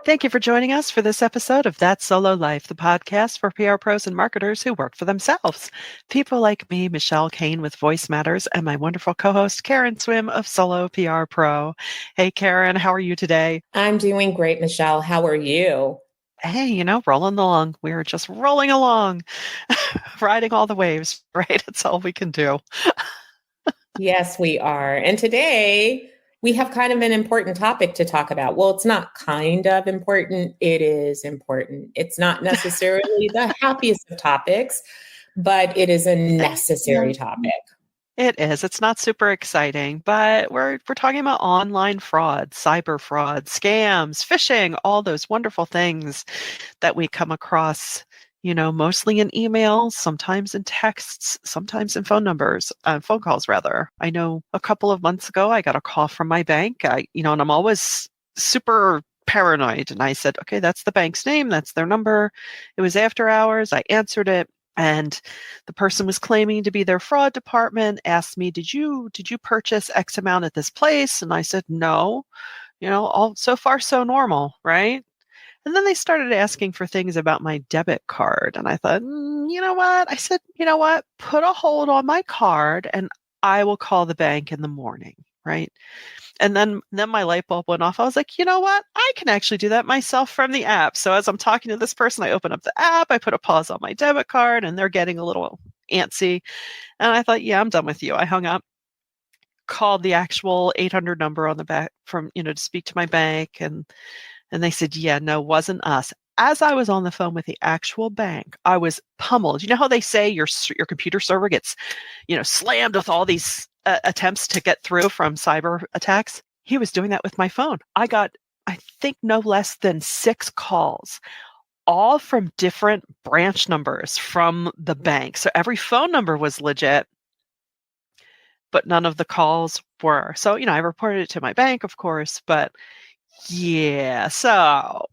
Thank you for joining us for this episode of That Solo Life, the podcast for PR pros and marketers who work for themselves. People like me, Michelle Kane with Voice Matters, and my wonderful co-host, Karen Swim of Solo PR Pro. Hey, Karen, how are you today? I'm doing great, Michelle. How are you? Hey, rolling along. We're just rolling along, riding all the waves, right? That's all we can do. Yes, we are. And today we have kind of an important topic to talk about. Well, it's not kind of important, it is important. It's not necessarily the happiest of topics, but it is a necessary topic. It is. It's not super exciting, but we're talking about online fraud, cyber fraud, scams, phishing, all those wonderful things that we come across, mostly in emails, sometimes in texts, sometimes in phone calls rather. I know a couple of months ago, I got a call from my bank, and I'm always super paranoid. And I said, okay, that's the bank's name. That's their number. It was after hours. I answered it. And the person was claiming to be their fraud department, asked me, did you purchase X amount at this place? And I said, no, all so far so normal, right? And then they started asking for things about my debit card. And I thought, you know what? I said, you know what? Put a hold on my card and I will call the bank in the morning, right? And then my light bulb went off. I was like, you know what? I can actually do that myself from the app. So as I'm talking to this person, I open up the app, I put a pause on my debit card, and they're getting a little antsy. And I thought, yeah, I'm done with you. I hung up, called the actual 800 number on the back from, to speak to my bank. And they said, yeah, no, wasn't us. As I was on the phone with the actual bank, I was pummeled. You know how they say your computer server gets, slammed with all these attempts to get through from cyber attacks? He was doing that with my phone. I got, I think, no less than 6 calls, all from different branch numbers from the bank. So every phone number was legit, but none of the calls were. So, I reported it to my bank, of course, but yeah, so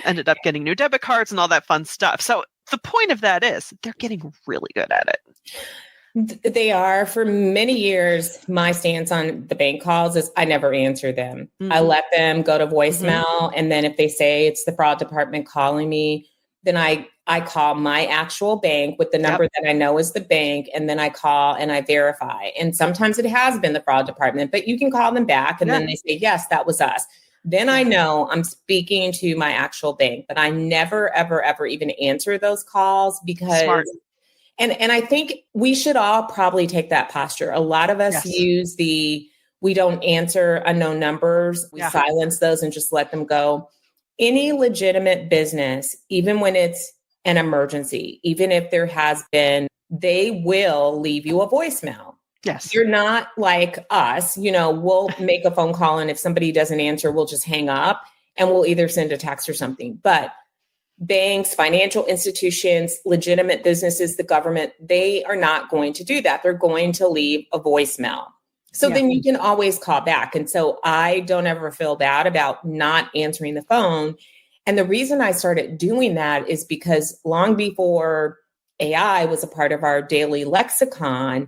ended up getting new debit cards and all that fun stuff. So the point of that is they're getting really good at it. They are. For many years, my stance on the bank calls is I never answer them. Mm-hmm. I let them go to voicemail. Mm-hmm. And then if they say it's the fraud department calling me, then I call my actual bank with the number that I know is the bank. And then I call and I verify. And sometimes it has been the fraud department, but you can call them back. And then they say, yes, that was us. Then I know I'm speaking to my actual bank, but I never, ever, ever even answer those calls because, Smart. And I think we should all probably take that posture. A lot of us use we don't answer unknown numbers. We silence those and just let them go. Any legitimate business, even when it's an emergency, even if there has been, they will leave you a voicemail. Yes. You're not like us, we'll make a phone call and if somebody doesn't answer, we'll just hang up and we'll either send a text or something. But banks, financial institutions, legitimate businesses, the government, they are not going to do that. They're going to leave a voicemail. So then you can always call back. And so I don't ever feel bad about not answering the phone. And the reason I started doing that is because long before AI was a part of our daily lexicon,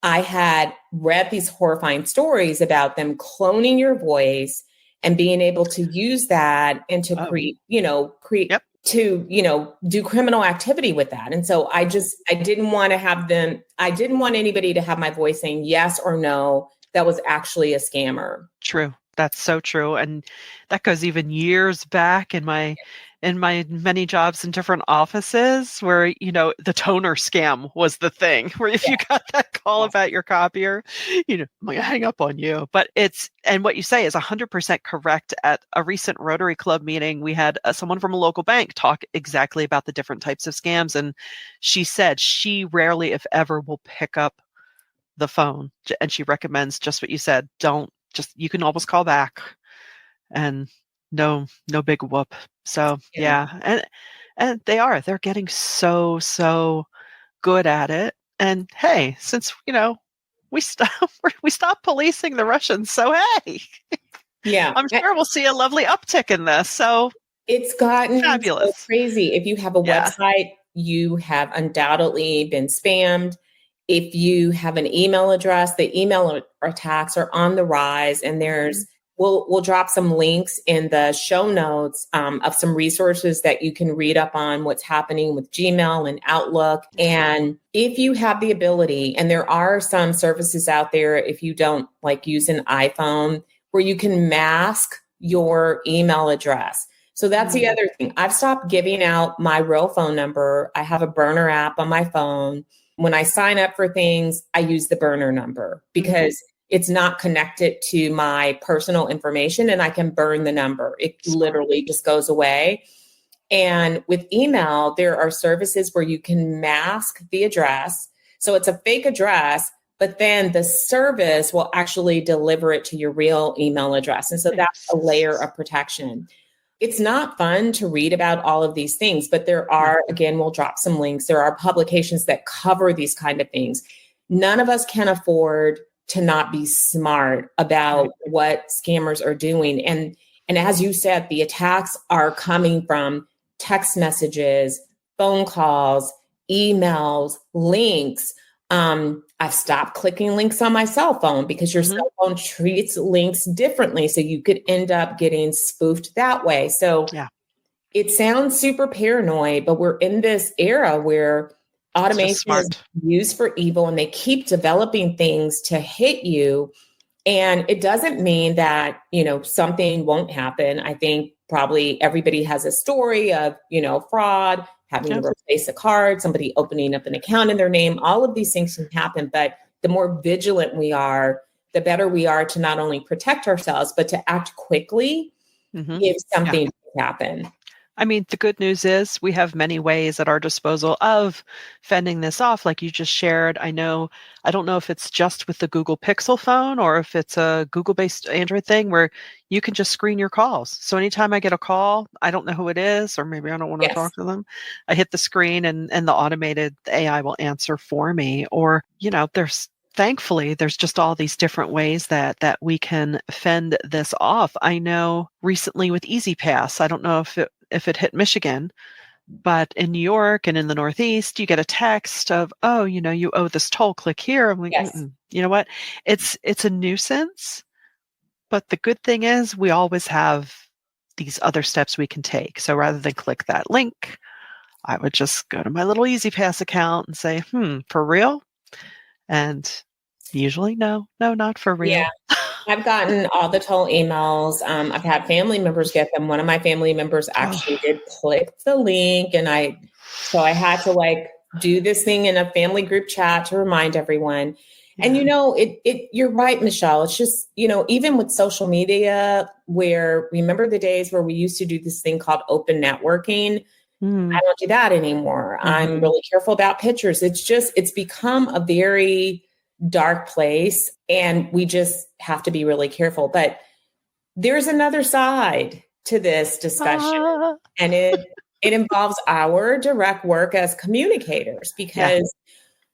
I had read these horrifying stories about them cloning your voice and being able to use that and to do criminal activity with that. And so I didn't want anybody to have my voice saying yes or no. That was actually a scammer. True. That's so true. And that goes even years back in my many jobs in different offices where, the toner scam was the thing where if you got that call about your copier, I'm going to hang up on you. But and what you say is 100% correct. At a recent Rotary Club meeting, we had someone from a local bank talk exactly about the different types of scams. And she said she rarely, if ever, will pick up the phone. And she recommends just what you said. You can always call back and no big whoop. So and they're getting so good at it. And hey, since we stopped policing the Russians, so hey, I'm sure we'll see a lovely uptick in this. So it's gotten fabulous, so crazy. If you have a website, you have undoubtedly been spammed. If you have an email address, the email attacks are on the rise, and there's we'll drop some links in the show notes of some resources that you can read up on what's happening with Gmail and Outlook. And if you have the ability, and there are some services out there, if you don't like use an iPhone, where you can mask your email address. So that's the other thing. I've stopped giving out my real phone number. I have a burner app on my phone. When I sign up for things, I use the burner number because it's not connected to my personal information and I can burn the number. It literally just goes away. And with email, there are services where you can mask the address. So it's a fake address, but then the service will actually deliver it to your real email address. And so that's a layer of protection. It's not fun to read about all of these things, but there are, again, we'll drop some links. There are publications that cover these kind of things. None of us can afford to not be smart about what scammers are doing. And as you said, the attacks are coming from text messages, phone calls, emails, links. I've stopped clicking links on my cell phone because your cell phone treats links differently. So you could end up getting spoofed that way. So it sounds super paranoid, but we're in this era where automation is used for evil and they keep developing things to hit you. And it doesn't mean that, something won't happen. I think probably everybody has a story of, fraud, having to replace a card, somebody opening up an account in their name. All of these things can happen. But the more vigilant we are, the better we are to not only protect ourselves, but to act quickly if something happen. I mean, the good news is we have many ways at our disposal of fending this off, like you just shared. I don't know if it's just with the Google Pixel phone or if it's a Google-based Android thing where you can just screen your calls. So anytime I get a call, I don't know who it is, or maybe I don't want to talk to them. I hit the screen and the AI will answer for me. Or, thankfully, there's just all these different ways that we can fend this off. I know recently with EasyPass, I don't know if it hit Michigan, but in New York and in the Northeast, you get a text of, you owe this toll, click here. I'm like, you know what? It's a nuisance, but the good thing is we always have these other steps we can take. So rather than click that link, I would just go to my little EasyPass account and say, for real? And usually, no, not for real. Yeah. I've gotten all the toll emails. I've had family members get them. One of my family members actually did click the link, and I had to do this thing in a family group chat to remind everyone. Yeah. And you're right, Michelle. It's just even with social media, where remember the days where we used to do this thing called open networking. I don't do that anymore. I'm really careful about pictures. It's become a very dark place, and we just have to be really careful. But there's another side to this discussion, and it involves our direct work as communicators, because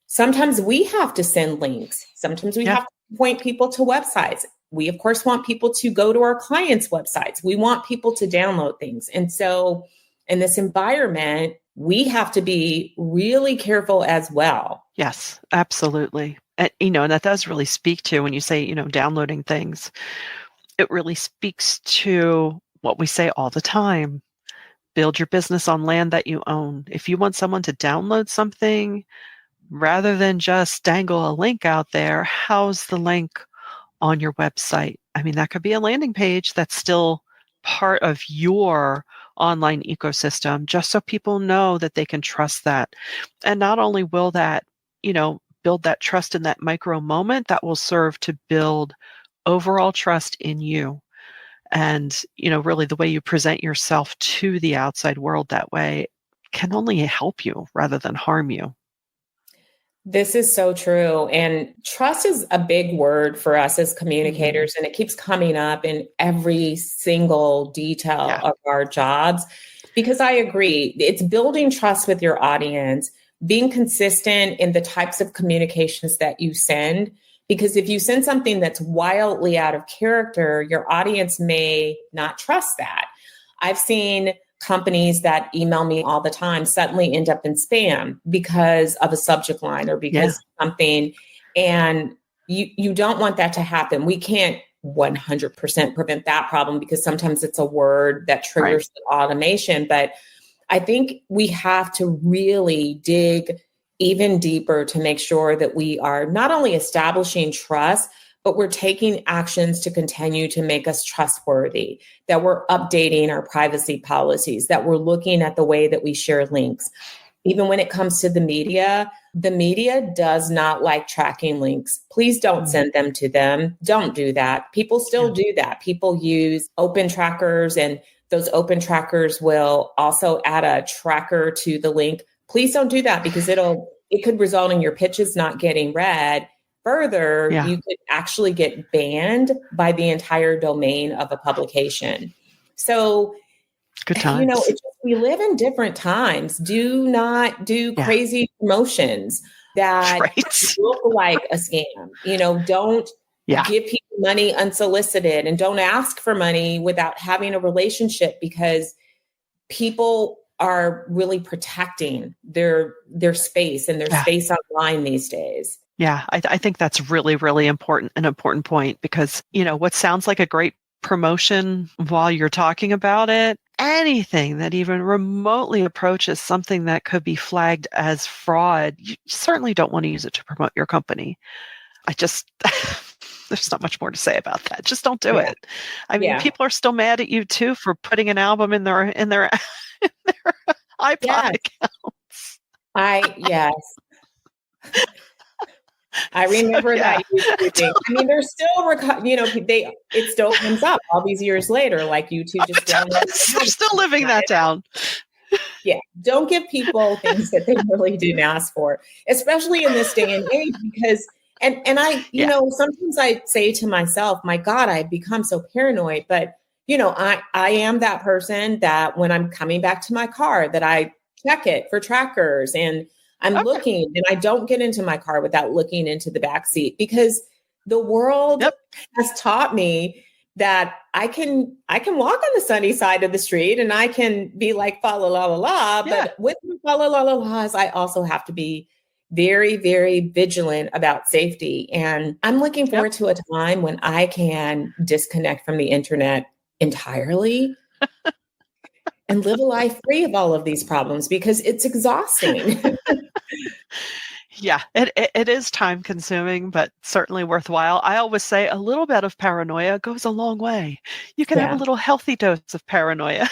sometimes we have to send links. Sometimes we have to point people to websites. We, of course, want people to go to our clients' websites. We want people to download things. And so in this environment, we have to be really careful as well. Yes, absolutely. And, and that does really speak to when you say, downloading things, it really speaks to what we say all the time. Build your business on land that you own. If you want someone to download something, rather than just dangle a link out there, house the link on your website. I mean, that could be a landing page that's still part of your online ecosystem, just so people know that they can trust that. And not only will that, build that trust in that micro moment, that will serve to build overall trust in you. And, really the way you present yourself to the outside world that way can only help you rather than harm you. This is so true. And trust is a big word for us as communicators, and it keeps coming up in every single detail of our jobs, because I agree. It's building trust with your audience, being consistent in the types of communications that you send, because if you send something that's wildly out of character, your audience may not trust that. I've seen companies that email me all the time suddenly end up in spam because of a subject line or because of something. And you don't want that to happen. We can't 100% prevent that problem, because sometimes it's a word that triggers the automation. But I think we have to really dig even deeper to make sure that we are not only establishing trust, but we're taking actions to continue to make us trustworthy, that we're updating our privacy policies, that we're looking at the way that we share links. Even when it comes to the media does not like tracking links. Please don't send them to them. Don't do that. People still do that. People use open trackers, and those open trackers will also add a tracker to the link. Please don't do that, because it could result in your pitches not getting read. Further, you could actually get banned by the entire domain of a publication. So, good times. We live in different times. Do not do crazy promotions that look like a scam. Don't give people money unsolicited, and don't ask for money without having a relationship, because people are really protecting their space and their space online these days. Yeah, I think that's really, really important, an important point, because, what sounds like a great promotion while you're talking about it, anything that even remotely approaches something that could be flagged as fraud, you certainly don't want to use it to promote your company. There's not much more to say about that. Just don't do it. I mean, people are still mad at you too for putting an album in their in their iPod accounts. Yes. I remember that YouTube thing. I mean, they're still, it still comes up all these years later, like YouTube just they're still living that down. Yeah. Don't give people things that they really didn't ask for, especially in this day and age, because, and I, sometimes I say to myself, my God, I've become so paranoid, but I am that person that when I'm coming back to my car, that I check it for trackers, and I'm looking, and I don't get into my car without looking into the back seat, because the world has taught me that I can walk on the sunny side of the street, and I can be like, fa la la la la. But with the fa la la la la's, I also have to be very, very vigilant about safety. And I'm looking forward to a time when I can disconnect from the internet entirely and live a life free of all of these problems, because it's exhausting. Yeah, it is time consuming, but certainly worthwhile. I always say a little bit of paranoia goes a long way. You can have a little healthy dose of paranoia.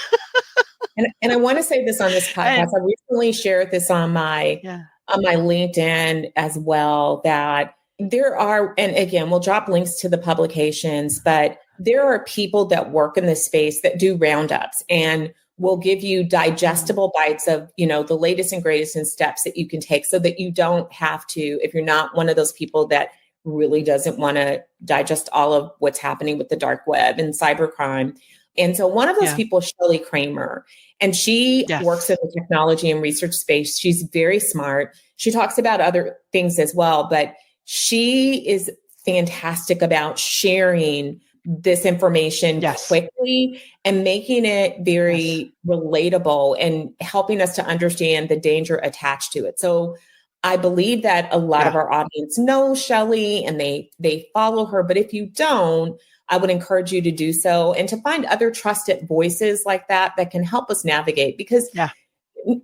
And I want to say this on this podcast. I recently shared this on my LinkedIn as well, that there are, and again, we'll drop links to the publications, but there are people that work in this space that do roundups and will give you digestible bites of, the latest and greatest in steps that you can take, so that you don't have to, if you're not one of those people that really doesn't want to digest all of what's happening with the dark web and cybercrime. And so one of those people is Shelley Kramer, and she works in the technology and research space. She's very smart. She talks about other things as well, but she is fantastic about sharing this information quickly and making it very relatable and helping us to understand the danger attached to it. So I believe that a lot of our audience knows Shelley and they follow her. But if you don't, I would encourage you to do so, and to find other trusted voices like that can help us navigate, because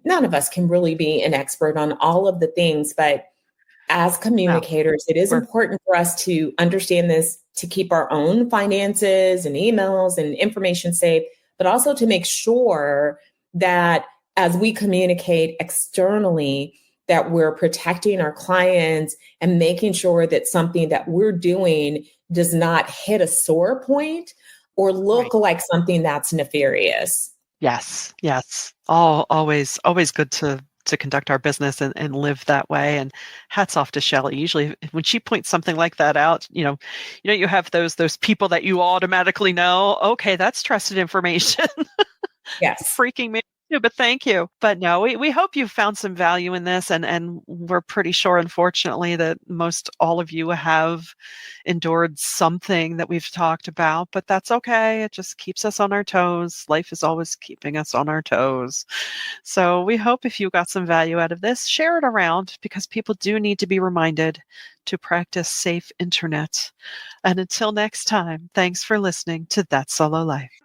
none of us can really be an expert on all of the things. But as communicators, it is important for us to understand this, to keep our own finances and emails and information safe, but also to make sure that as we communicate externally, that we're protecting our clients and making sure that something that we're doing does not hit a sore point or look like something that's nefarious. Yes. Always good to conduct our business and live that way. And hats off to Shelley. Usually when she points something like that out, you have those people that you automatically know, okay, that's trusted information. Yes. Freaking me Yeah, but thank you. But no, we hope you found some value in this, and we're pretty sure, unfortunately, that most all of you have endured something that we've talked about, but that's okay. It just keeps us on our toes. Life is always keeping us on our toes. So we hope if you got some value out of this, share it around because people do need to be reminded to practice safe internet. And until next time, thanks for listening to That Solo Life.